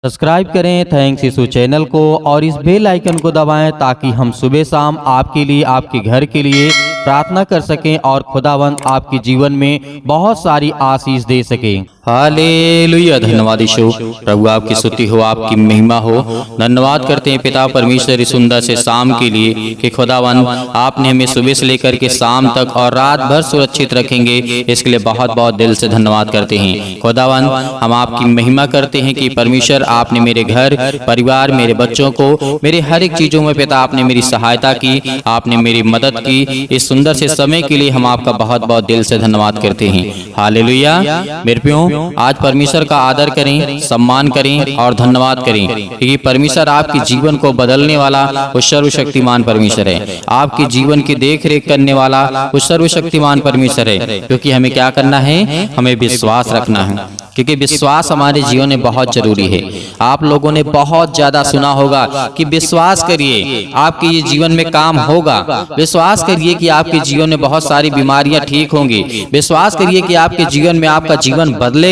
Subscribe करें thanks यीशु channel को और इस बेल आइकन को दबाएं ताकि हम सुबह शाम आपके लिए आपके घर के लिए प्रार्थना कर सकें और खुदावंद आपके जीवन में बहुत सारी आशीष दे सकें। हालेलुया। धन्यवाद यीशु, प्रभु आपकी स्तुति हो, आपकी महिमा हो। धन्यवाद करते हैं पिता परमेश्वर इस सुंदर से शाम के लिए कि खुदावन आपने हमें सुबह से लेकर के शाम तक और रात भर सुरक्षित रखेंगे, इसके लिए बहुत बहुत दिल से धन्यवाद करते हैं। खुदावन हम आपकी महिमा करते हैं कि परमेश्वर आपने मेरे घर परिवार मेरे बच्चों को मेरे हर एक चीजों में पिता आपने मेरी सहायता की, आपने मेरी मदद की। इस सुंदर से समय के लिए हम आपका बहुत बहुत दिल से धन्यवाद करते हैं। हालेलुया। मेरे प्रियो, आज परमेश्वर का आदर करें, सम्मान करें और धन्यवाद करें, क्योंकि परमेश्वर आपके जीवन को बदलने वाला वो सर्वशक्तिमान परमेश्वर है। आपके जीवन की देख रेख करने वाला वो सर्वशक्तिमान परमेश्वर है। क्योंकि हमें क्या करना है, हमें विश्वास रखना है, क्योंकि विश्वास हमारे जीवन में बहुत जरूरी है। आप लोगों ने बहुत ज्यादा सुना होगा कि विश्वास करिए आपके ये जीवन में काम होगा, विश्वास करिए कि आपके जीवन में बहुत सारी बीमारियां ठीक होंगी, विश्वास करिए कि आपके जीवन में आपका जीवन बदलेगा।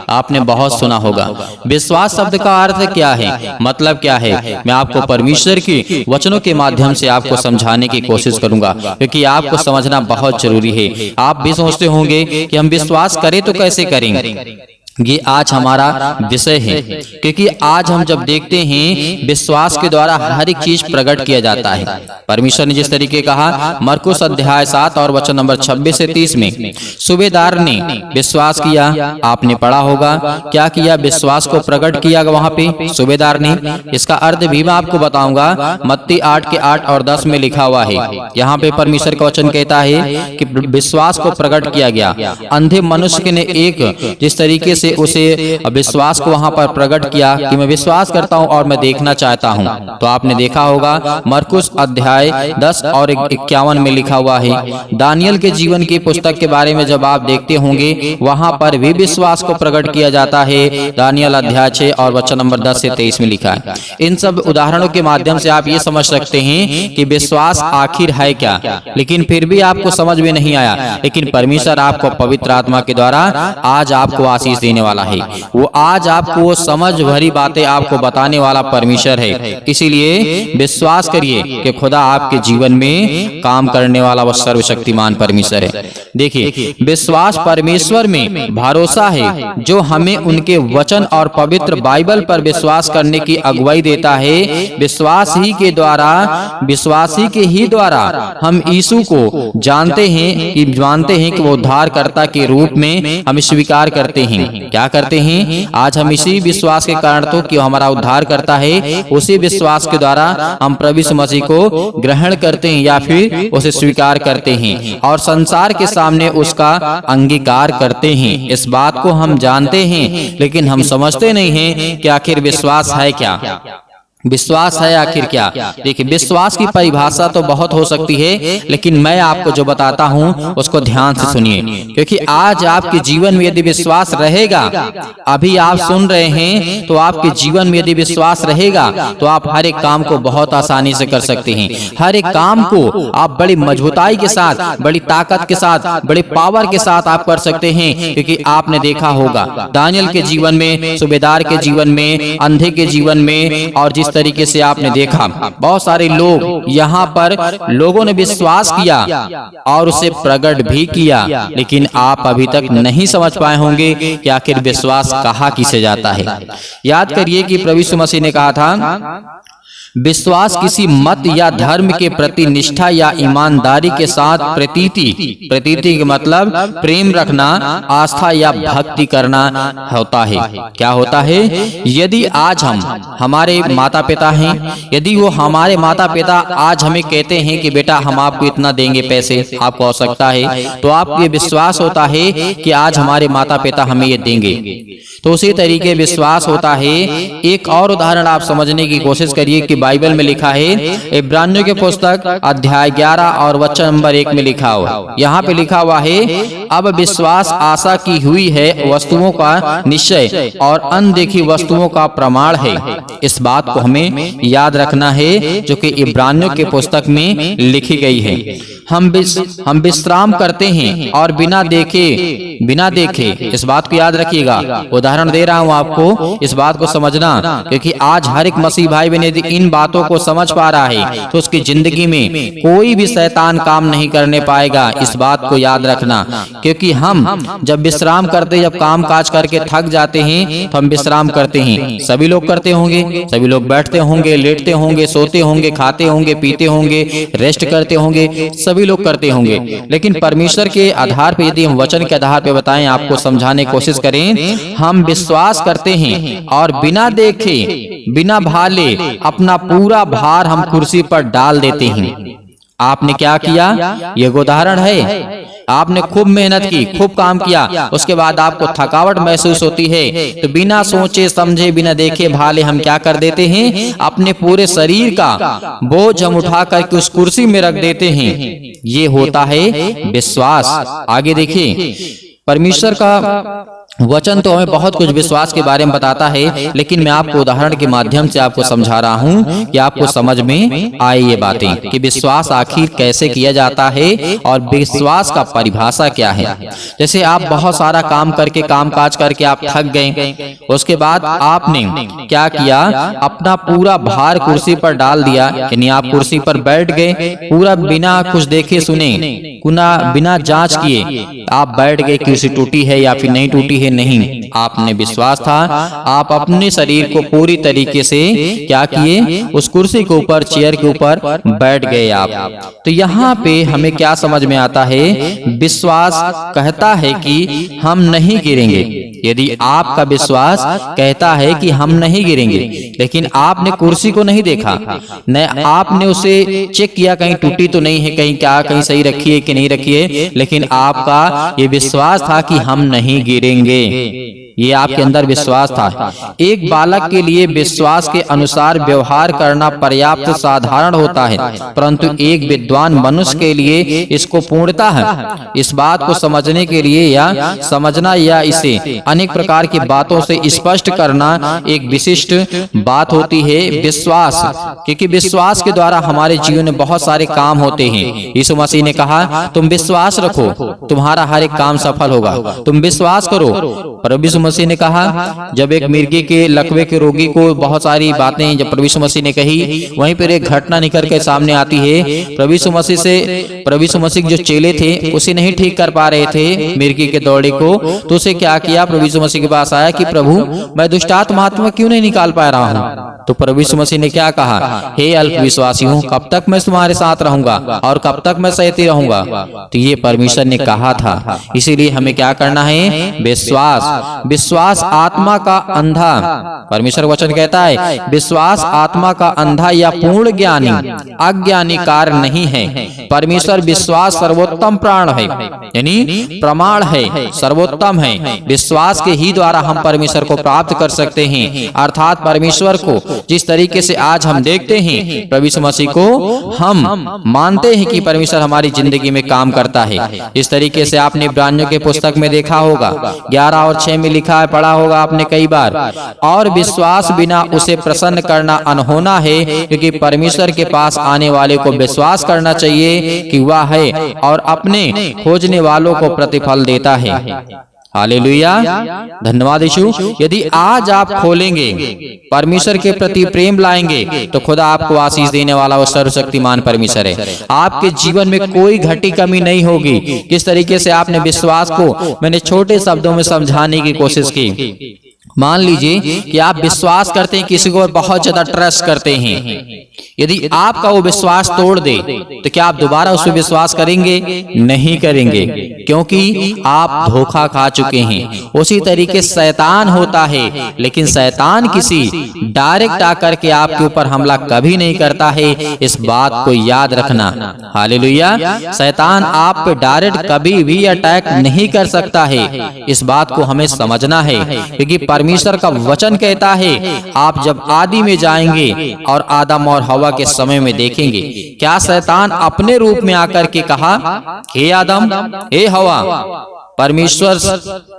आपने बहुत सुना होगा। विश्वास शब्द का अर्थ क्या है, मतलब क्या है, मैं आपको परमेश्वर के वचनों के माध्यम से आपको समझाने की कोशिश करूंगा, क्योंकि आपको समझना बहुत जरूरी है। आप भी सोचते होंगे कि हम विश्वास करें तो कैसे करेंगे। ये आज हमारा विषय है, क्योंकि आज हम जब देखते हैं विश्वास के द्वारा हर एक चीज प्रकट किया जाता है। परमेश्वर ने जिस तरीके कहा मरकुस अध्याय 7 और वचन नंबर 26 से 30 में, सूबेदार ने विश्वास किया। आपने पढ़ा होगा क्या किया, विश्वास को प्रकट किया वहां पे सूबेदार ने। इसका अर्थ भी मैं आपको बताऊंगा। मत्ती 8 के 8 और 10 में लिखा हुआ है। यहाँ पे परमेश्वर का वचन कहता है कि विश्वास को प्रकट किया गया। अंधे मनुष्य ने एक जिस तरीके उसे विश्वास को वहां पर प्रकट किया कि मैं विश्वास करता हूं और मैं देखना चाहता हूं। तो आपने देखा होगा मरकुस अध्याय 10 और 51 में लिखा हुआ है। दानियल के जीवन की पुस्तक के बारे में जब आप देखते होंगे, वहां पर भी विश्वास को प्रकट किया जाता है। दानियल अध्याय 6 और वचन नंबर 10 से 23 में लिखा है। इन सब उदाहरणों के माध्यम से आप ये समझ सकते हैं कि विश्वास आखिर है क्या, लेकिन फिर भी आपको समझ में नहीं आया। लेकिन परमेश्वर आपको पवित्र आत्मा के द्वारा आज आपको आशीष देने वाला है। वो आज आपको वो समझ भरी बातें आपको बताने वाला परमेश्वर है। इसीलिए विश्वास करिए कि खुदा आपके जीवन में काम करने वाला वो सर्वशक्तिमान परमेश्वर है। देखिए, विश्वास परमेश्वर में भरोसा है जो हमें उनके वचन और पवित्र बाइबल पर विश्वास करने की अगुवाई देता है। विश्वास ही के द्वारा हम यीशु को जानते हैं कि वो उद्धारकर्ता के रूप में हम स्वीकार करते हैं। क्या करते हैं, आज हम इसी विश्वास के कारण तो कि हमारा उद्धार करता है, उसी विश्वास के द्वारा हम प्रभु यीशु मसीह को ग्रहण करते हैं या फिर उसे स्वीकार करते हैं और संसार के सामने उसका अंगीकार करते हैं। इस बात को हम जानते हैं, लेकिन हम समझते नहीं हैं कि आखिर विश्वास है क्या। विश्वास है आखिर क्या। देखिए, विश्वास की परिभाषा तो बहुत हो सकती है, लेकिन मैं आपको जो बताता हूं उसको ध्यान से सुनिए, क्योंकि आज आपके जीवन में यदि विश्वास रहेगा, अभी आप सुन रहे हैं तो आपके जीवन में यदि विश्वास रहेगा तो आप हर एक काम को बहुत आसानी से कर सकते हैं। हर एक काम को आप बड़ी मजबूताई के साथ, बड़ी ताकत के साथ, बड़े पावर के साथ आप कर सकते हैं। क्योंकि आपने देखा होगा दानियल के जीवन में, सूबेदार के जीवन में, अंधे के जीवन में, और जिस तरीके से आपने देखा बहुत सारे लोग यहाँ पर लोगों ने विश्वास किया और उसे प्रकट भी किया, लेकिन आप अभी तक नहीं समझ पाए होंगे कि आखिर विश्वास कहाँ किसे जाता है। याद करिए कि प्रभु यीशु मसीह ने कहा था, विश्वास किसी मत या धर्म के प्रति निष्ठा या ईमानदारी के साथ प्रतीति का मतलब प्रेम रखना, आस्था या भक्ति करना होता है। क्या होता है, यदि आज हमारे माता पिता हैं, यदि वो हमारे माता पिता आज हमें कहते हैं कि बेटा हम आपको इतना देंगे, पैसे आपको आवश्यकता है, तो आपको ये विश्वास होता है कि आज हमारे माता पिता हमें ये देंगे। तो उसी तरीके विश्वास होता है। एक और उदाहरण आप समझने की कोशिश करिए कि बाइबल में लिखा है, इब्रानियों के पुस्तक अध्याय 11 और वचन नंबर 1 में लिखा हुआ, यहाँ पे लिखा हुआ है, अब विश्वास आशा की हुई है वस्तुओं का निश्चय और अनदेखी वस्तुओं का प्रमाण है। इस बात को हमें याद रखना है जो कि इब्रानियों के पुस्तक में लिखी गई है। हम विश्राम करते हैं और बिना देखे, इस बात को याद रखिएगा। उदाहरण दे रहा हूं आपको, इस बात को समझना, क्योंकि आज हर एक मसीह भाई बहन यदि इन बातों को समझ पा रहा है तो उसकी जिंदगी में कोई भी शैतान काम नहीं करने पाएगा। इस बात को याद रखना, क्योंकि हम जब विश्राम करते, जब काम काज करके थक जाते हैं तो हम विश्राम करते हैं। सभी लोग करते होंगे, सभी लोग बैठते होंगे, लेटते होंगे, सोते होंगे, खाते होंगे, पीते होंगे, रेस्ट करते होंगे, सभी लोग करते होंगे। लेकिन परमेश्वर के आधार पे यदि हम वचन के आधार पे बताएं, आपको समझाने की कोशिश करें, हम विश्वास करते हैं और बिना देखे, बिना भाले अपना पूरा भार हम कुर्सी पर डाल देते हैं। आपने क्या किया? ये उदाहरण है। आपने खूब मेहनत की, खूब काम किया, उसके बाद आपको थकावट महसूस होती है, तो बिना सोचे समझे, बिना देखे भाले हम क्या कर देते हैं? अपने पूरे शरीर का बोझ हम उठा करके उस कुर्सी में रख देते हैं। ये होता है विश्वास। आगे देखिए, परमेश्वर का वचन तो हमें बहुत कुछ विश्वास के बारे में बताता है, लेकिन मैं आपको उदाहरण के माध्यम से आपको समझा रहा हूं कि आपको समझ में आए ये बातें कि विश्वास आखिर कैसे किया जाता है और विश्वास का परिभाषा क्या है। जैसे आप बहुत सारा काम करके, काम काज करके आप थक गए, उसके बाद आपने क्या किया? अपना पूरा भार कुर्सी पर डाल दिया, यानी आप कुर्सी पर बैठ गए, पूरा बिना कुछ देखे सुने, बिना जांच किए आप बैठ गए। कुर्सी टूटी है या फिर नहीं टूटी है? नहीं, आपने विश्वास था, आप अपने शरीर को पूरी तरीके से क्या किए? उस कुर्सी के ऊपर, चेयर के ऊपर बैठ गए आप। तो यहाँ पे हमें क्या समझ में आता है? विश्वास कहता है कि हम नहीं गिरेंगे। यदि आपका विश्वास कहता है कि हम नहीं गिरेंगे, लेकिन आपने कुर्सी को नहीं देखा, न आपने उसे चेक किया कहीं टूटी तो नहीं है, कहीं सही रखी है कि नहीं रखी है, लेकिन आपका ये विश्वास था कि हम नहीं गिरेंगे। ये आपके अंदर विश्वास था। एक बालक के लिए विश्वास के अनुसार व्यवहार करना पर्याप्त साधारण होता है, परंतु एक विद्वान मनुष्य के लिए इसको पूर्णता है। इस बात को समझने के लिए या समझना या इसे अनेक प्रकार की बातों से स्पष्ट करना एक विशिष्ट बात होती है विश्वास, क्योंकि विश्वास के द्वारा हमारे जीवन में बहुत सारे काम होते हैं। यीशु मसीह ने कहा, तुम विश्वास रखो, तुम्हारा हर एक काम सफल होगा, तुम विश्वास करो। प्रभु यीशु मसीह ने कहा, जब एक मिर्गी के लकवे के रोगी को बहुत सारी बातें जब प्रभु यीशु मसीह ने कही, वहीं पर एक घटना निकल के सामने आती है। प्रभु यीशु मसीह जो चेले थे उसे नहीं ठीक कर पा रहे थे मिर्गी के दौड़े को, तो उसे क्या किया? प्रभु यीशु मसीह के पास आया कि प्रभु मैं दुष्टात्मा क्यों नहीं निकाल पा रहा हूँ? तो प्रभु यीशु मसीह ने क्या कहा? हे अल्पविश्वासियों, कब तक मैं तुम्हारे साथ रहूंगा और कब तक मैं सहते रहूंगा? तो ये परमेश्वर ने कहा था। इसीलिए हमें क्या करना है? विश्वास आत्मा का अंधा, परमेश्वर वचन कहता है, विश्वास आत्मा का अंधा या पूर्ण ज्ञानी अज्ञानी कार्य नहीं है। परमेश्वर विश्वास सर्वोत्तम प्राण है, यानी प्रमाण है, सर्वोत्तम है। विश्वास के ही द्वारा हम परमेश्वर को प्राप्त कर सकते हैं, अर्थात परमेश्वर को जिस तरीके से आज हम देखते हैं, प्रभु यीशु मसीह को हम मानते हैं कि परमेश्वर हमारी जिंदगी में काम करता है। इस तरीके से आपने इब्रानियों के पुस्तक में देखा होगा, 11 और 6 में लिखा है, पढ़ा होगा आपने कई बार, और विश्वास बिना उसे प्रसन्न करना अनहोना है, क्योंकि परमेश्वर के पास आने वाले को विश्वास करना चाहिए कि वह है और अपने खोजने वालों को प्रतिफल देता है। हालेलुया, धन्यवाद यीशु। यदि आज आप खोलेंगे, परमेश्वर के प्रति प्रेम लाएंगे, तो खुदा आपको आशीष देने वाला वो सर्वशक्तिमान परमेश्वर है। आपके जीवन में कोई घटी कमी नहीं होगी। किस तरीके से आपने विश्वास को मैंने छोटे शब्दों में समझाने की कोशिश की। मान लीजिए कि आप विश्वास करते हैं, किसी को बहुत ज्यादा ट्रस्ट करते हैं, यदि आपका वो विश्वास तोड़ दे तो क्या आप दोबारा उस पर विश्वास करेंगे? नहीं करेंगे, क्योंकि आप धोखा खा चुके हैं। उसी तरीके शैतान होता है, लेकिन शैतान किसी डायरेक्ट आकर के आपके ऊपर हमला कभी नहीं करता है। इस बात को याद रखना। हालेलुया, शैतान आप पे डायरेक्ट कभी भी अटैक नहीं कर सकता है। इस बात को हमें समझना है, क्योंकि परमेश्वर का वचन कहता है, आप जब आदि में जाएंगे और आदम और हवा के समय में देखेंगे, क्या शैतान अपने रूप में आकर के कहा, हे आदम, हे हवा, परमेश्वर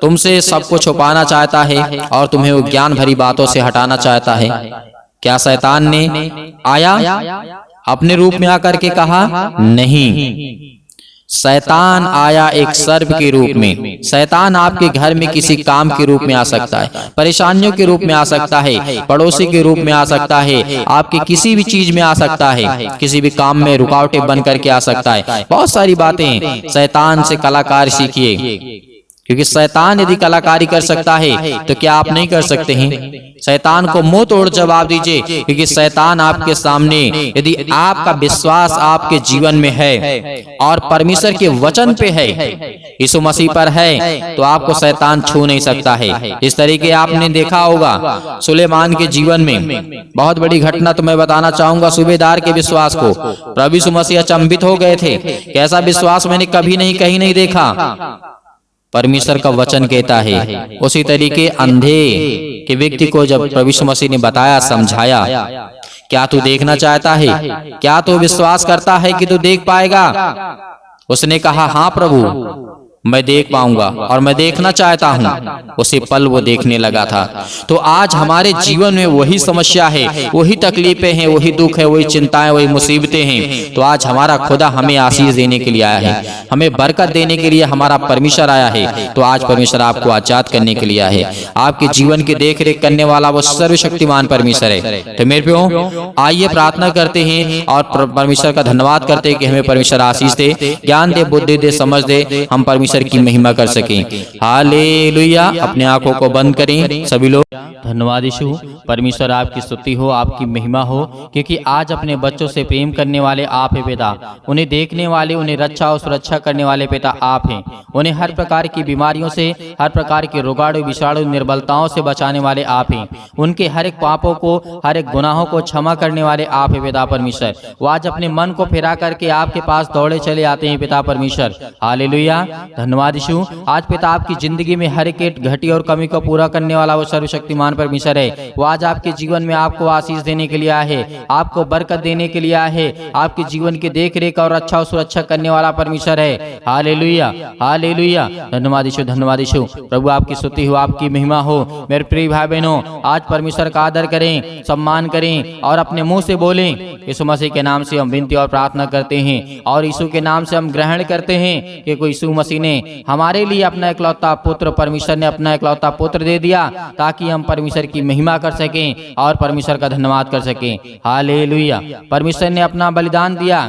तुमसे सबको छुपाना चाहता है और तुम्हें वो ज्ञान भरी बातों से हटाना चाहता है। क्या शैतान ने आया अपने रूप में आकर के कहा? नहीं, शैतान आया एक सर्प के रूप में। शैतान आपके घर में किसी काम के रूप में आ सकता है, परेशानियों के रूप में आ सकता है, पड़ोसी के रूप में आ सकता है, आपके किसी भी चीज में आ सकता है, किसी भी काम में रुकावटें बन करके आ सकता है। बहुत सारी बातें शैतान से कलाकार सीखिए, क्योंकि शैतान यदि कलाकारी कर सकता है तो क्या आप नहीं कर सकते हैं? शैतान को मुंह तोड़ जवाब दीजिए, क्योंकि शैतान आपके सामने, यदि आपका विश्वास आपके जीवन में है और परमेश्वर के वचन पे है, यीशु मसीह पर है, तो आपको शैतान छू नहीं सकता है। इस तरीके आपने देखा होगा सुलेमान के जीवन में। बहुत बड़ी घटना तो मैं बताना चाहूंगा सूबेदार के विश्वास को। प्रभु यीशु मसीह अचंभित हो गए थे, कैसा विश्वास मैंने कभी नहीं कहीं नहीं देखा। परमेश्वर का वचन कहता है, उसी तरीके अंधे के व्यक्ति को जब प्रभु यीशु मसीह ने बताया, समझाया, क्या तू देखना चाहता है? क्या तू विश्वास करता है कि तू देख पाएगा? उसने कहा, हाँ प्रभु, मैं देख पाऊंगा और मैं देखना चाहता हूं। उसी पल वो देखने लगा था। तो आज हमारे जीवन में वही समस्या है, वही तकलीफें हैं, वही दुख है, वही चिंताएं, वही मुसीबतें हैं। तो आज हमारा खुदा हमें आशीष देने के लिए आया है, हमें बरकत देने के लिए हमारा परमेश्वर आया है। तो आज परमेश्वर आपको आजाद करने के लिए आया है। आपके जीवन की देख रेख करने वाला वो सर्वशक्तिमान परमेश्वर है। तो मेरे प्रियो, आइए प्रार्थना करते हैं और परमेश्वर का धन्यवाद करते हैं कि हमें परमेश्वर आशीष दे, ज्ञान दे, बुद्धि दे, समझ दे, हम परमेश्वर की महिमा कर सकें। हालेलुया। अपने आंखों को बंद करें सभी लोग। धन्यवाद यीशु। परमेश्वर आपकी स्तुति हो, आपकी महिमा हो, क्योंकि आज अपने बच्चों से प्रेम करने वाले आप हैं पिता। उन्हें देखने वाले, उन्हें रक्षा और सुरक्षा करने वाले पिता आप हैं। उन्हें हर प्रकार की बीमारियों से, हर प्रकार के रोगाणु विषाणु निर्बलताओं से बचाने वाले आप हैं। उनके हर एक पापों को, हर एक गुनाहों को क्षमा करने वाले आप हैं पिता परमेश्वर। वो आज अपने मन को फिरा करके आपके पास दौड़े चले आते हैं पिता परमेश्वर। हालेलुया। धन्यवाद यीशु। आज पिता आपकी जिंदगी में हर एक घटी और कमी को पूरा करने वाला वो सर्वशक्तिमान परमेश्वर है। वो आज आपके जीवन में आपको आशीष देने के लिए आया है, आपको बरकत देने के लिए आया है, आपके जीवन की देख रेख और अच्छा और सुरक्षा करने वाला परमेश्वर है। Hallelujah, hallelujah. धन्यवाद यीशु, धन्यवाद यीशु। प्रभु आपकी स्तुति हो, आपकी महिमा हो। मेरे प्रिय भाई बहनों, आज परमेश्वर का आदर करें, सम्मान करें और अपने मुंह से बोलें, यीशु मसीह के नाम से हम विनती और प्रार्थना करते हैं और यीशु के नाम से हम ग्रहण करते हैं कि कोई यीशु मसीह ने हमारे लिए अपना इकलौता पुत्र, परमेश्वर ने अपना इकलौता पुत्र दे दिया ताकि हम परमेश्वर की महिमा कर सकें और परमेश्वर का धन्यवाद कर सकें। हालेलुया। परमेश्वर ने अपना बलिदान दिया,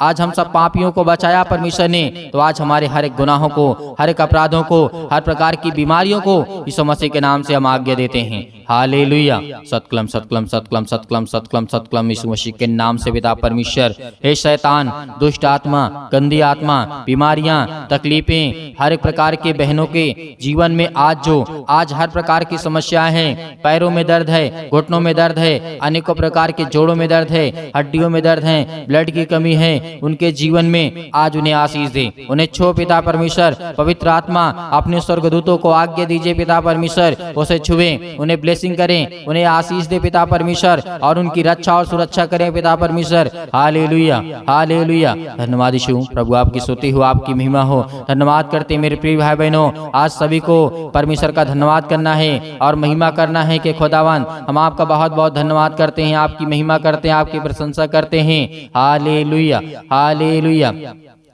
आज हम सब पापियों को बचाया परमेश्वर ने। तो आज हमारे हर एक गुनाहों को, हर एक अपराधों को, हर प्रकार की बीमारियों को यीशु मसीह के नाम से हम आज्ञा देते हैं। हालेलुया। सतक्लम सतक्लम सतक्लम सतक्लम सतक्लम सतक्लम यीशु मसीह के नाम से पिता परमेश्वर। हे शैतान, दुष्ट आत्मा, गंदी आत्मा, बीमारियां, तकलीफें, हर एक प्रकार के बहनों के जीवन में आज हर प्रकार की समस्याएं हैं, पैरों में दर्द है, घुटनों में दर्द है, अनेकों प्रकार के जोड़ों में दर्द है, हड्डियों में दर्द है, ब्लड की कमी है, उनके जीवन में आज उन्हें आशीष दे, उन्हें छो पिता परमेश्वर। पवित्र आत्मा, अपने स्वर्गदूतों को आज्ञा दीजिए पिता परमेश्वर, उसे छुएं, उन्हें ब्लेसिंग करें, उन्हें आशीष दे पिता परमेश्वर और उनकी रक्षा और सुरक्षा करें पिता परमेश्वर। Hallelujah, hallelujah. धन्यवाद यीशु। प्रभु आपकी स्तुति हो, आपकी महिमा हो। धन्यवाद करते मेरे प्रिय भाई बहनों, आज सभी को परमेश्वर का धन्यवाद करना है और महिमा करना है कि खुदावन, हम आपका बहुत बहुत धन्यवाद करते हैं, आपकी महिमा करते हैं, आपकी प्रशंसा करते हैं। Hallelujah, hallelujah.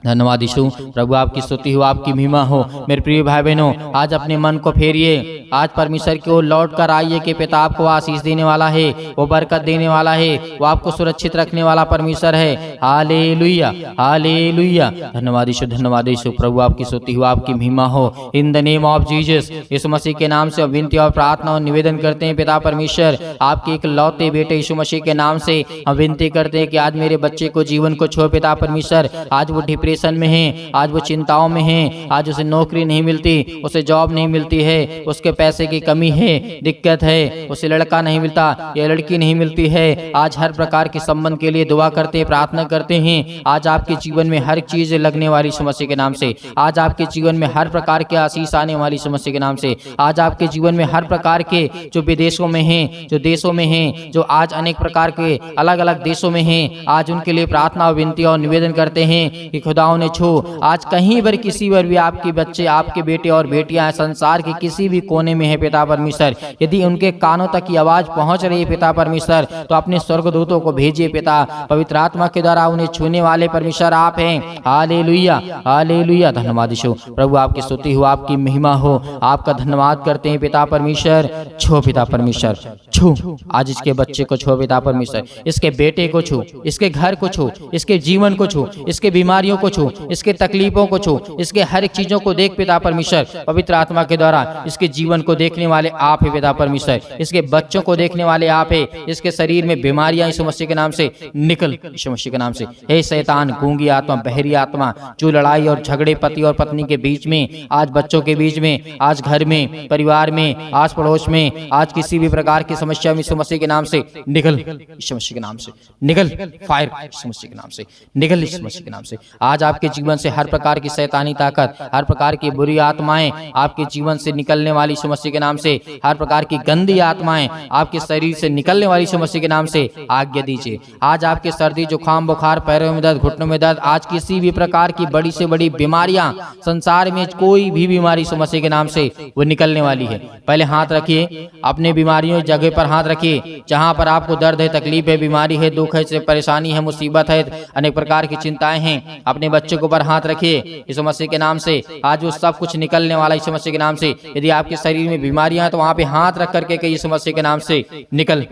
धन्यवाद यीशु। प्रभु आपकी स्तुति हो, आपकी महिमा हो। मेरे प्रिय भाई बहनों, आज अपने मन को फेरिए, आज परमेश्वर की ओर लौट कर आइए कि पिता आपको आशीष देने वाला है, वो बरकत देने वाला है, वो आपको सुरक्षित रखने वाला परमेश्वर है। Hallelujah, hallelujah. धन्यवाद यीशु, धन्यवाद यीशु। प्रभु आपकी स्तुति हो, आपकी महिमा हो। In the name of Jesus, Yeshu Masih के नाम से विनती और प्रार्थना और निवेदन करते हैं पिता परमेश्वर, आपके एक लौते बेटे यीशु मसीह के नाम से हम विनती करते हैं कि आज मेरे बच्चे को, जीवन को छो पिता परमेश्वर। आज वो ढिपरी डिप्रेशन में है, आज वो चिंताओं में है, आज उसे नौकरी नहीं मिलती, उसे जॉब नहीं मिलती है, उसके पैसे की कमी है, दिक्कत है, उसे लड़का नहीं मिलता या लड़की नहीं मिलती है। आज हर प्रकार के संबंध के लिए दुआ करते हैं, प्रार्थना करते हैं। आज आपके जीवन में हर चीज लगने वाली समस्या के नाम से, आज आपके जीवन में हर प्रकार के आशीष आने वाली समस्या के नाम से, आज आपके जीवन में हर प्रकार के जो विदेशों में हैं, जो देशों में हैं, जो आज अनेक प्रकार के अलग अलग देशों में हैं, आज उनके लिए प्रार्थना और विनती और निवेदन करते हैं कि खुदाओं ने छू। आज कहीं पर किसी पर भी आपके बच्चे, आपके बेटे और बेटियां संसार के किसी भी कोने में है पिता परमेश्वर, यदि उनके कानों तक की आवाज पहुंच रही है पिता परमेश्वर, तो अपने स्वर्गदूतों को भेजिए पिता, पवित्र आत्मा के द्वारा उन्हें छूने वाले परमेश्वर आप हैं। हालेलुया, हालेलुया, धन्यवाद यीशु। प्रभु आपकी स्तुति हो, आपकी महिमा हो, आपका धन्यवाद करते हैं पिता परमेश्वर। छो पिता परमेश्वर, छू आज इसके बच्चे को छो पिता परमेश्वर, इसके बेटे को छू, इसके घर को छू, इसके जीवन को छू, इसके बीमारियों को छू, इसके तकलीफों को छू, इसके हर एक चीजों को देख पिता परमेश्वर। पवित्र आत्मा के द्वारा इसके जीवन को देखने वाले आप है पिता परमेश्वर, इसके बच्चों को देखने वाले आप है। इसके शरीर में बीमारियां यीशु मसीह के नाम से निकल, यीशु मसीह के नाम से। हे शैतान, गूंगी आत्मा, बहरी आत्मा, जो लड़ाई और झगड़े पति और पत्नी के बीच में, आज बच्चों के बीच में, आज घर में, परिवार में, आस पड़ोस में, आज किसी भी प्रकार की समस्या में यीशु मसीह के नाम से निकल, यीशु मसीह के नाम से निकल, फायर यीशु मसीह के नाम से निकल, यीशु मसीह के नाम से। आज आपके जीवन से हर प्रकार की शैतानी ताकत, हर प्रकार की बुरी आत्माएं आपके जीवन से निकलने वाली यीशु मसीह के नाम से, हर प्रकार की गंदी आत्माएं आपके शरीर से निकलने वाली यीशु मसीह के नाम से आज्ञा दीजिए। आज आपके सर्दी, जुकाम, बुखार, पैरों में दर्द, घुटनों में दर्द, आज किसी भी प्रकार की बड़ी से बड़ी बीमारियां, संसार में कोई भी बीमारी यीशु मसीह के नाम से वो निकलने वाली है। पहले हाथ रखिए, अपने बीमारियों की जगह पर हाथ रखिए, जहां पर आपको दर्द है, तकलीफ है, बीमारी है, दुख है, परेशानी है, मुसीबत है, अनेक प्रकार की चिंताएं हैं, अपने बच्चों के ऊपर हाथ रखिए यीशु मसीह के नाम से। आज वो सब कुछ निकलने वाला यीशु मसीह के नाम से। यदि आपके शरीर में बीमारियां हैं तो वहां पे हाथ रख करके यीशु मसीह के नाम से निकल।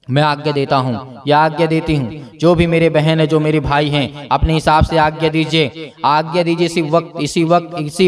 मैं आज्ञा देता हूँ या आज्ञा देती हूँ, जो भी मेरे बहन है, जो मेरे भाई हैं, अपने हिसाब से आज्ञा दीजिए, आज्ञा दीजिए इसी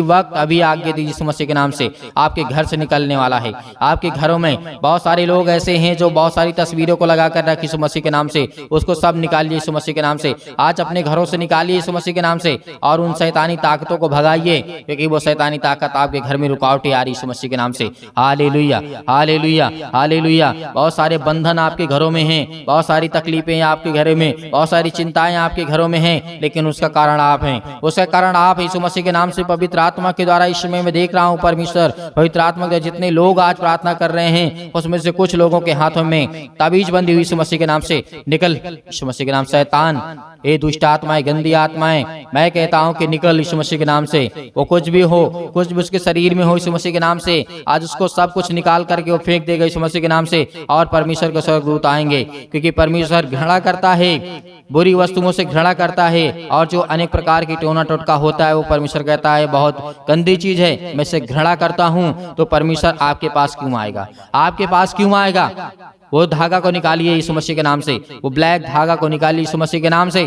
वक्त अभी आज्ञा दीजिए यीशु मसीह के नाम से। आपके घर से निकलने वाला है। आपके घरों में बहुत सारे लोग ऐसे हैं जो बहुत सारी तस्वीरों को लगा कर रखे यीशु मसीह के नाम से, उसको सब निकालिए यीशु मसीह के नाम से। आज अपने घरों से निकालिए यीशु मसीह के नाम से और उन शैतानी ताकतों को भगाइए, क्योंकि वो शैतानी ताकत आपके घर में रुकावटें आ रही यीशु मसीह के नाम से। Hallelujah, hallelujah, hallelujah. बहुत सारे बंधन आपके घरों में हैं, बहुत सारी तकलीफें आपके घरों में, बहुत सारी चिंताएं आपके घरों में हैं, लेकिन उसका कारण आप हैं, उसका कारण आप यीशु मसीह के नाम से। पवित्र आत्मा के द्वारा इस समय मैं देख रहा हूं परमेश्वर, पवित्र आत्मा के जितने लोग आज प्रार्थना कर रहे हैं उसमें से कुछ लोगों के हाथों में ताबीज बंदी हुई यीशु मसीह के नाम से निकल, यीशु मसीह के नाम। शैतान, ए दुष्ट आत्माएं, गंदी आत्माएं, मैं कहता हूं कि निकल यीशु मसीह के नाम से। वो कुछ भी हो, कुछ भी उसके शरीर में हो यीशु मसीह के नाम से, आज उसको सब कुछ निकाल करके वो फेंक देगा यीशु मसीह के नाम से। और परमेश्वर के स्वर्गदूत आएंगे, क्योंकि परमेश्वर घृणा करता है, बुरी वस्तुओं से घृणा करता है, और जो अनेक प्रकार की टोना टोटका होता है वो परमेश्वर कहता है बहुत गंदी चीज है, मैं इसे घृणा करता हूं। तो परमेश्वर आपके पास क्यों आएगा? आपके पास क्यों आएगा? वो धागा को निकालिए यीशु मसीह के नाम से, वो ब्लैक धागा को निकालिए यीशु मसीह के नाम से,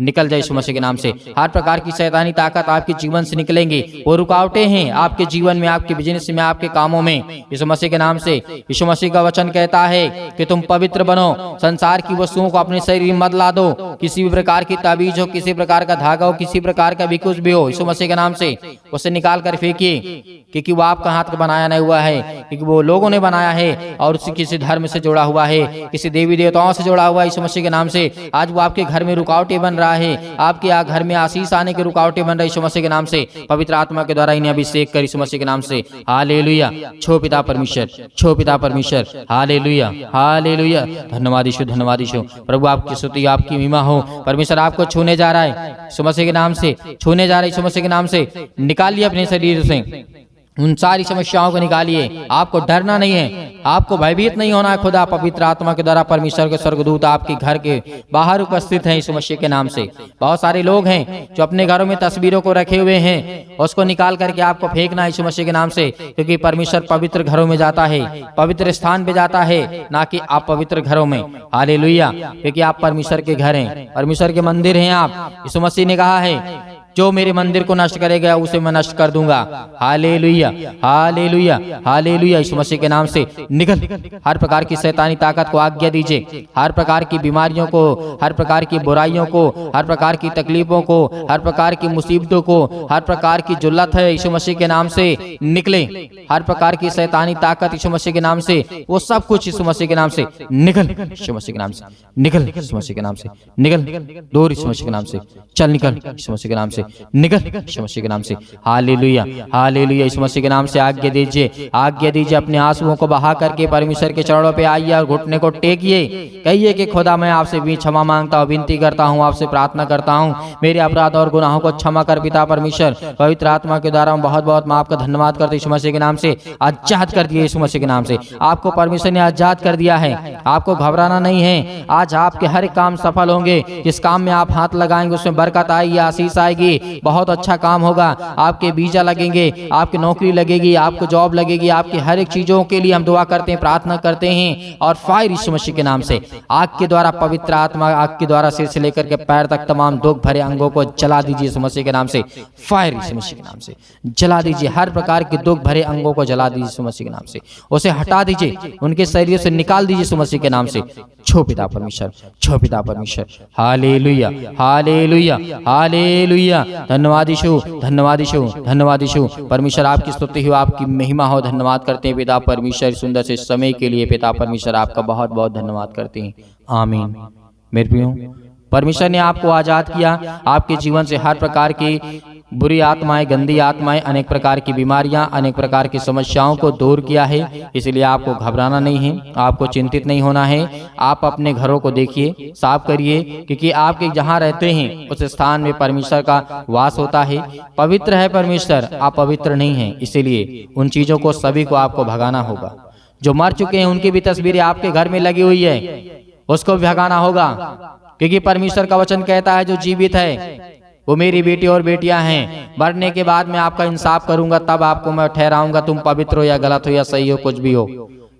निकल जाए यीशु मसीह के नाम से। हर प्रकार की शैतानी ताकत आपके जीवन से निकलेंगी, वो रुकावटें हैं आपके जीवन में, आपके बिजनेस में, आपके कामों में, यीशु मसीह के नाम से। यीशु मसीह का वचन कहता है कि तुम पवित्र बनो, संसार की वस्तुओं को अपने शरीर में मत ला दो, किसी भी प्रकार की ताबीज हो, किसी प्रकार का धागा हो, किसी प्रकार का भी कुछ भी हो, यीशु मसीह के नाम से उसे निकाल कर फेंकिए, क्योंकि वो आपका हाथ का बनाया नहीं हुआ है, क्योंकि वो लोगों ने बनाया है और उसी किसी धर्म से जुड़ा हुआ है, किसी देवी देवताओं से जुड़ा हुआ है यीशु मसीह के नाम से। आज वो आपके घर में रुकावटें बन रहा है, आपके घर में आशीष आने की रुकावटें बन रही यीशु मसीह के नाम से। पवित्र आत्मा के द्वारा इन्हें अभिषेक कर यीशु मसीह के नाम से। हालेलुया, छो पिता परमेश्वर, छो पिता परमेश्वर। हालेलुया, हालेलुया, धन्यवाद यीशु, धन्यवाद यीशु। प्रभु आपकी स्तुति, आपकी महिमा हो। परमेश्वर आपको छूने जा रहा है यीशु मसीह के नाम से, छूने जा रहा है यीशु मसीह के नाम से। निकालिए अपने शरीर से उन सारी समस्याओं को निकालिए। आपको डरना नहीं है, आपको भयभीत नहीं होना है। खुदा पवित्र आत्मा के द्वारा परमेश्वर के स्वर्गदूत आपके घर के बाहर उपस्थित हैं यीशु मसीह के नाम से। बहुत सारे लोग हैं जो अपने घरों में तस्वीरों को रखे हुए हैं, उसको निकाल करके आपको फेंकना है यीशु मसीह के नाम से, क्योंकि परमेश्वर पवित्र घरों में जाता है, पवित्र स्थान पे जाता है, ना कि आप पवित्र घरों में। हालेलुया, क्योंकि आप परमेश्वर के घर हैं, परमेश्वर के मंदिर हैं आप। यीशु मसीह ने कहा है जो मेरे मंदिर को नष्ट करेगा उसे मैं नष्ट कर दूंगा। Hallelujah, hallelujah, hallelujah. Yeshu Masih के नाम से निकल। हर प्रकार की शैतानी ताकत को आज्ञा दीजिए। हर प्रकार की बीमारियों को, हर प्रकार की बुराइयों को, हर प्रकार की तकलीफों को, हर प्रकार की मुसीबतों को, हर प्रकार की जुल्लत है यीशु मसीह के नाम से निकले। हर प्रकार की शैतानी ताकत यीशु मसीह के नाम से, वो सब कुछ यीशु मसीह के नाम से निकल। यीशु मसीह के नाम से निकल। यीशु मसीह के नाम से निकल। दूर यीशु मसीह के नाम से चल, निकल यीशु मसीह के नाम से निकल। यीशु मसीह के नाम से हालेलुया, हालेलुया। यीशु मसीह के नाम से आज्ञा दीजिए, आज्ञा दीजिए। अपने आंसुओं को बहा करके परमेश्वर के चरणों पे आइए और घुटने को टेकिए। कहिए कि खुदा मैं आपसे भी क्षमा मांगता हूँ, विनती करता हूँ, आपसे प्रार्थना करता हूँ, मेरे अपराध और गुनाहों को क्षमा कर पिता परमेश्वर। पवित्र आत्मा के द्वारा हम बहुत बहुत आपका धन्यवाद करते यीशु मसीह के नाम से। आजाद कर दिए यीशु मसीह के नाम से। आपको परमेश्वर ने आजाद कर दिया है। आपको घबराना नहीं है। आज आपके हर एक काम सफल होंगे। जिस काम में आप हाथ लगाएंगे उसमें बरकत आएगी, आशीष आएगी, बहुत अच्छा काम होगा। आपके वीजा लगेंगे, आपकी नौकरी लगेगी, आपको जॉब लगेगी। आपकी हर एक चीजों के लिए हम दुआ करते हैं, प्रार्थना करते हैं। और फायर यीशु मसीह के नाम से आग के द्वारा, पवित्र आत्मा आग के द्वारा सिर से लेकर के पैर तक तमाम दुख भरे अंगों को जला दीजिए यीशु मसीह के नाम से। फायर यीशु मसीह के नाम से जला दीजिए। हर प्रकार के दुख भरे अंगों को जला दीजिए यीशु मसीह के नाम से। उसे हटा दीजिए, उनके शरीर से निकाल दीजिए यीशु मसीह के नाम से। छो पिता परमेश्वर, छो पिता परमेश्वर। Hallelujah, hallelujah, hallelujah. धन्यवाद यीशु, धन्यवाद यीशु, धन्यवाद यीशु। परमेश्वर आपकी स्तुति हो, आपकी महिमा हो। धन्यवाद करते हैं पिता परमेश्वर सुंदर से समय के लिए। पिता परमेश्वर आपका बहुत बहुत धन्यवाद करते हैं। आमीन। मेरे प्रियो, परमेश्वर ने आपको आजाद किया। आपके जीवन से हर प्रकार की बुरी आत्माएं, गंदी आत्माएं, अनेक प्रकार की बीमारियां, अनेक प्रकार की समस्याओं को दूर किया है। इसलिए आपको घबराना नहीं है, आपको चिंतित नहीं होना है। आप अपने घरों को देखिए, साफ करिए, क्योंकि आपके जहां रहते हैं उस स्थान में परमेश्वर का वास होता है। पवित्र है परमेश्वर, आप पवित्र नहीं हैं। इसीलिए उन चीजों को सभी को आपको भगाना होगा। जो मर चुके हैं उनकी भी तस्वीरें आपके घर में लगी हुई है, उसको भी भगाना होगा। क्योंकि परमेश्वर का वचन कहता है जो जीवित है वो मेरी बेटी और बेटियां हैं। मरने के बाद मैं आपका इंसाफ करूंगा, तब आपको मैं ठहराऊंगा तुम पवित्र हो या गलत हो या सही हो, कुछ भी हो,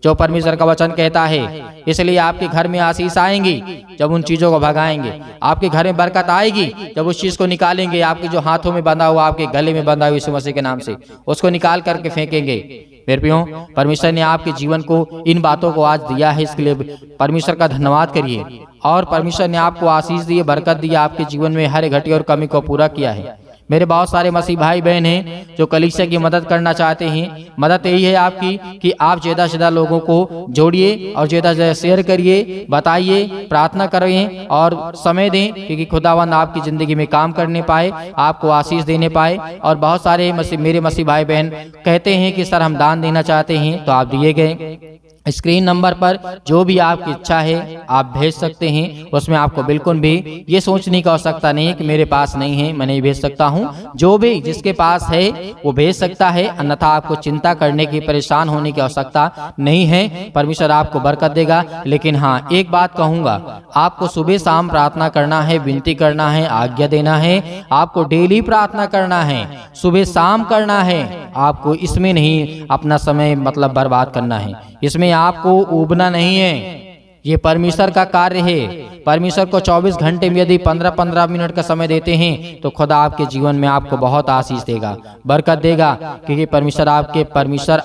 जो परमेश्वर का वचन कहता है। इसलिए आपके घर में आशीष आएंगी जब उन चीजों को भगाएंगे। आपके घर में बरकत आएगी जब उस चीज को निकालेंगे। आपके जो हाथों में बंधा हुआ, आपके गले में बंधा हुआ यीशु मसीह के नाम से, उसको निकाल करके फेंकेंगे। मेरे प्रियो, परमेश्वर ने आपके जीवन को इन बातों को आज दिया है, इसके लिए परमेश्वर का धन्यवाद करिए। और परमेश्वर ने आपको आशीष दी, बरकत दी, आपके जीवन में हर घटी और कमी को पूरा किया है। मेरे बहुत सारे मसीह भाई बहन हैं जो कलीसिया की मदद करना चाहते हैं। मदद यही है आपकी कि आप ज़्यादा से ज़्यादा लोगों को जोड़िए और ज़्यादा से ज़्यादा शेयर करिए, बताइए, प्रार्थना करें और समय दें, क्योंकि खुदावंद आपकी ज़िंदगी में काम करने पाए, आपको आशीष देने पाए। और बहुत सारे मेरे मसीह भाई बहन कहते हैं कि सर हम दान देना चाहते हैं, तो आप दिए गए स्क्रीन नंबर पर जो भी आपकी इच्छा है आप भेज सकते हैं। उसमें आपको बिल्कुल भी ये सोचने की आवश्यकता नहीं है कि मेरे पास नहीं है, मैं नहीं भेज सकता हूँ। जो भी जिसके पास है वो भेज सकता है, अन्यथा आपको चिंता करने की, परेशान होने की आवश्यकता नहीं है। परमेश्वर आपको बरकत देगा। लेकिन हाँ, एक बात कहूँगा, आपको सुबह शाम प्रार्थना करना है, विनती करना है, आज्ञा देना है। आपको डेली प्रार्थना करना है, सुबह शाम करना है। आपको इसमें नहीं अपना समय मतलब बर्बाद करना है, इसमें आपको उबना नहीं है। ये परमेश्वर का कार्य है। परमेश्वर को 24 घंटे में यदि 15-15 मिनट का समय देते हैं तो खुदा आपके जीवन में आपको बहुत आशीष देगा, बरकत देगा, क्योंकि परमेश्वर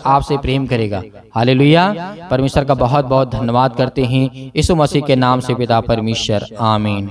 आपसे प्रेम करेगा। हालेलुया। परमेश्वर का बहुत बहुत धन्यवाद करते हैं यीशु मसीह के नाम से पिता परमेश्वर। आमीन।